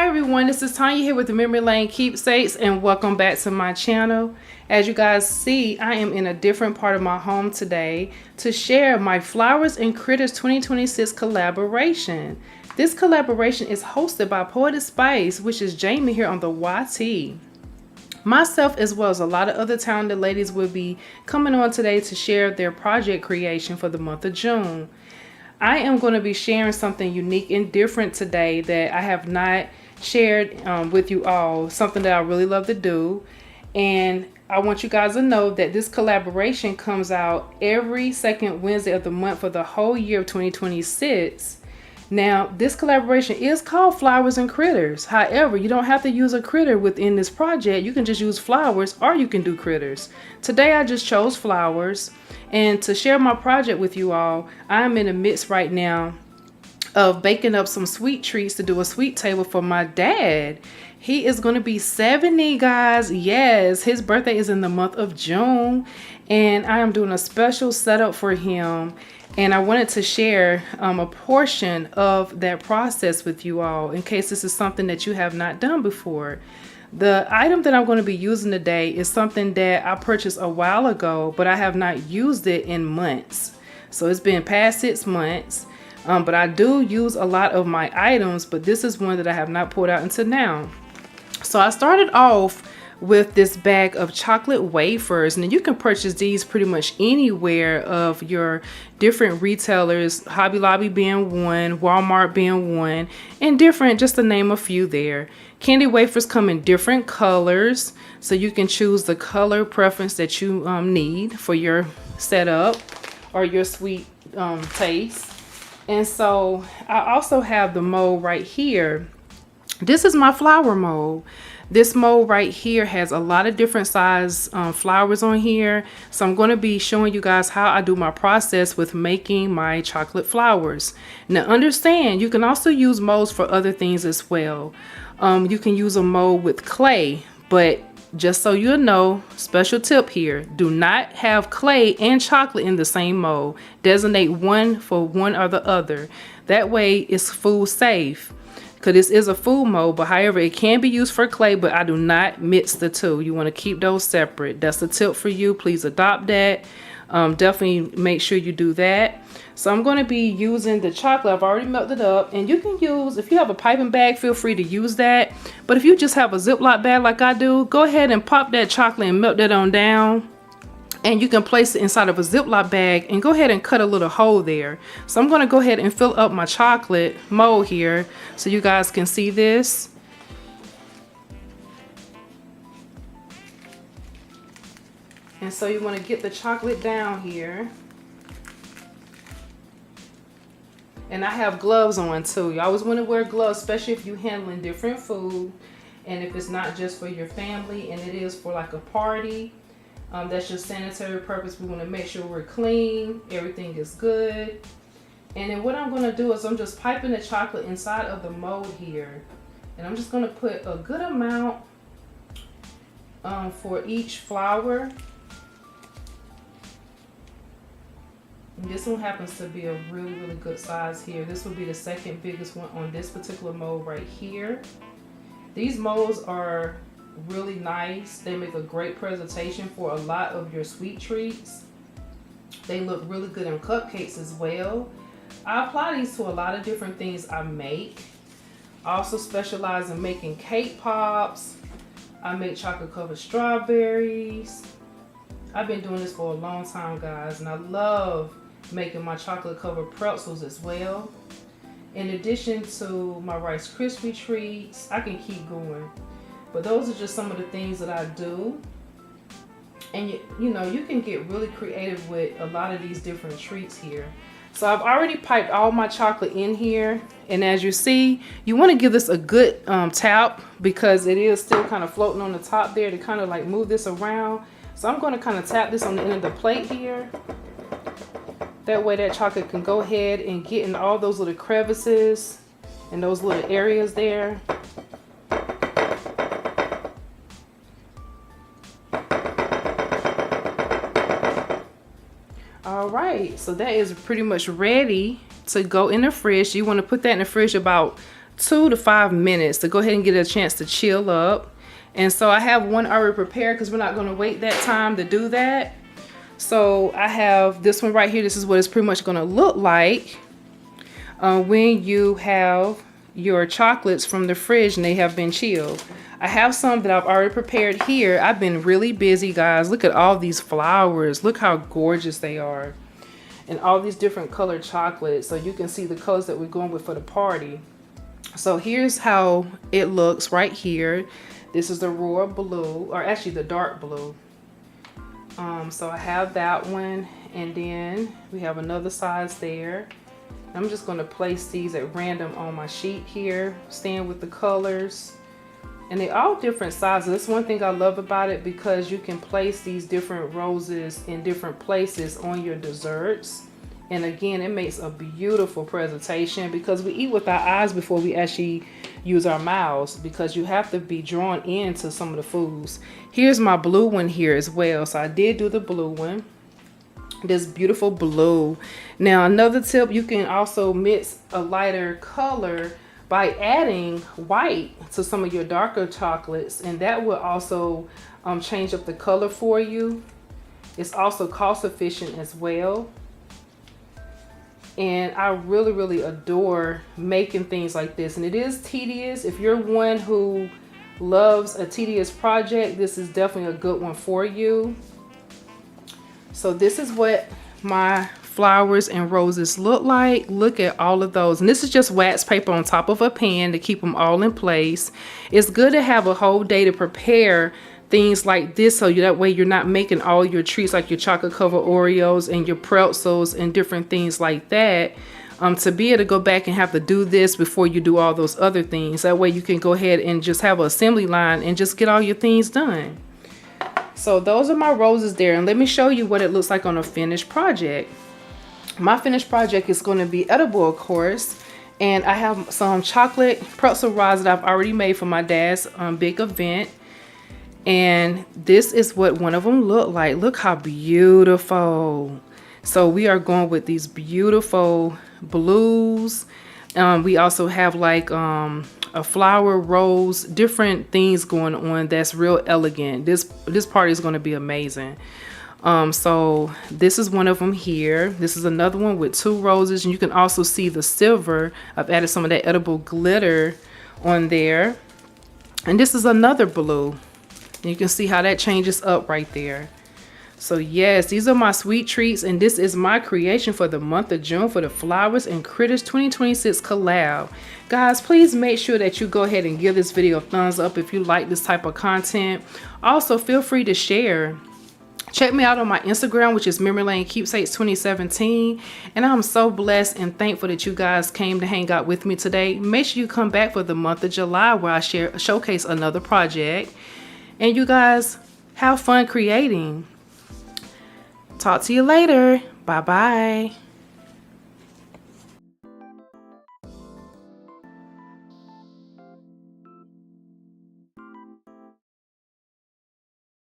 Hi everyone, this is Tanya here with the Memory Lane Keepsakes, and welcome back to my channel. As you guys see, I am in a different part of my home today to share my Flowers and Critters 2026 collaboration. This collaboration is hosted by Poetspice, which is Jamie here on the YT. Myself, as well as a lot of other talented ladies, will be coming on today to share their project creation for the month of June. I am going to be sharing something unique and different today that I have not shared with you all, something that I really love to do. And I want you guys to know that this collaboration comes out every second Wednesday of the month for the whole year of 2026. Now, this collaboration is called Flowers and Critters. However, you don't have to use a critter within this project. You can just use flowers, or you can do critters. Today, I just chose flowers. And to share my project with you all, I'm in the midst right now of baking up some sweet treats to do a sweet table for my dad. He is going to be 70, guys. Yes, his birthday is in the month of June. And I am doing a special setup for him. And I wanted to share a portion of that process with you all in case this is something that you have not done before. The item that I'm going to be using today is something that I purchased a while ago, but I have not used it in months. So it's been past 6 months, but I do use a lot of my items, but this is one that I have not pulled out until now. So I started off with this bag of chocolate wafers. Now you can purchase these pretty much anywhere of your different retailers, Hobby Lobby being one, Walmart being one, and different, just to name a few there. Candy wafers come in different colors, so you can choose the color preference that you need for your setup or your sweet taste. And so I also have the mold right here. This is my flower mold. This mold right here has a lot of different size flowers on here. So I'm going to be showing you guys how I do my process with making my chocolate flowers. Now understand, you can also use molds for other things as well. You can use a mold with clay, but just so you know, special tip here, do not have clay and chocolate in the same mold. Designate one for one or the other. That way it's food safe. Because this is a food mold, but however, it can be used for clay, but I do not mix the two. You want to keep those separate. That's the tip for you. Please adopt that. Definitely make sure you do that. So I'm going to be using the chocolate. I've already melted up, and you can use, if you have a piping bag, feel free to use that. But if you just have a Ziploc bag like I do, go ahead and pop that chocolate and melt that on down. And you can place it inside of a Ziploc bag and go ahead and cut a little hole there. So I'm going to go ahead and fill up my chocolate mold here so you guys can see this. And so you want to get the chocolate down here. And I have gloves on too. You always want to wear gloves, especially if you're handling different food. And if it's not just for your family and it is for like a party. That's just sanitary purpose. We want to make sure we're clean, everything is good. And then what I'm going to do is I'm just piping the chocolate inside of the mold here. And I'm just going to put a good amount for each flower. And this one happens to be a really, really good size here. This will be the second biggest one on this particular mold right here. These molds are really nice. They make a great presentation for a lot of your sweet treats. They look really good in cupcakes as well. I apply these to a lot of different things I make. I also specialize in making cake pops. I make chocolate covered strawberries. I've been doing this for a long time, guys, and I love making my chocolate covered pretzels as well. In addition to my Rice Krispie treats, I can keep going. But those are just some of the things that I do. And you know, you can get really creative with a lot of these different treats here. So I've already piped all my chocolate in here. And as you see, you want to give this a good tap because it is still kind of floating on the top there to kind of like move this around. So I'm going to kind of tap this on the end of the plate here. That way that chocolate can go ahead and get in all those little crevices and those little areas there. Alright, so that is pretty much ready to go in the fridge. You want to put that in the fridge about 2 to 5 minutes to go ahead and get a chance to chill up. And so I have one already prepared because we're not going to wait that time to do that. So I have this one right here. This is what it's pretty much going to look like when you have your chocolates from the fridge and they have been chilled. I have some that I've already prepared here. I've been really busy, guys. Look at all these flowers. Look how gorgeous they are. And all these different colored chocolates. So you can see the colors that we're going with for the party. So here's how it looks right here. This is the royal blue, or actually the dark blue. So I have that one, and then we have another size there. I'm just going to place these at random on my sheet here, staying with the colors. And they're all different sizes. That's one thing I love about it, because you can place these different roses in different places on your desserts. And again, it makes a beautiful presentation, because we eat with our eyes before we actually use our mouths, because you have to be drawn into some of the foods. Here's my blue one here as well. So I did do the blue one. This beautiful blue. Now another tip, you can also mix a lighter color by adding white to some of your darker chocolates, and that will also change up the color for you. It's also cost efficient as well. And I really adore making things like this. And it is tedious. If you're one who loves a tedious project, this is definitely a good one for you. So this is what my flowers and roses look like. Look at all of those. And this is just wax paper on top of a pan to keep them all in place. It's good to have a whole day to prepare things like this, so that way you're not making all your treats like your chocolate covered Oreos and your pretzels and different things like that, to be able to go back and have to do this before you do all those other things. That way you can go ahead and just have an assembly line and just get all your things done. So those are my roses there, and let me show you what it looks like on a finished project. My finished project is going to be edible, of course, and I have some chocolate pretzel rods that I've already made for my dad's big event. And this is what one of them look like. Look how beautiful. So we are going with these beautiful blues. We also have like a flower rose, different things going on that's real elegant. This party is going to be amazing. So this is one of them here. This is another one with 2 roses, and you can also see the silver. I've added some of that edible glitter on there. And this is another blue. You can see how that changes up right there. So yes, these are my sweet treats, and this is my creation for the month of June for the Flowers and Critters 2026 collab. Guys, please make sure that you go ahead and give this video a thumbs up if you like this type of content. Also, feel free to share. Check me out on my Instagram, which is Memory Lane Keepsakes 2017. And I'm so blessed and thankful that you guys came to hang out with me today. Make sure you come back for the month of July, where I showcase another project. And you guys have fun creating. Talk to you later. Bye-bye.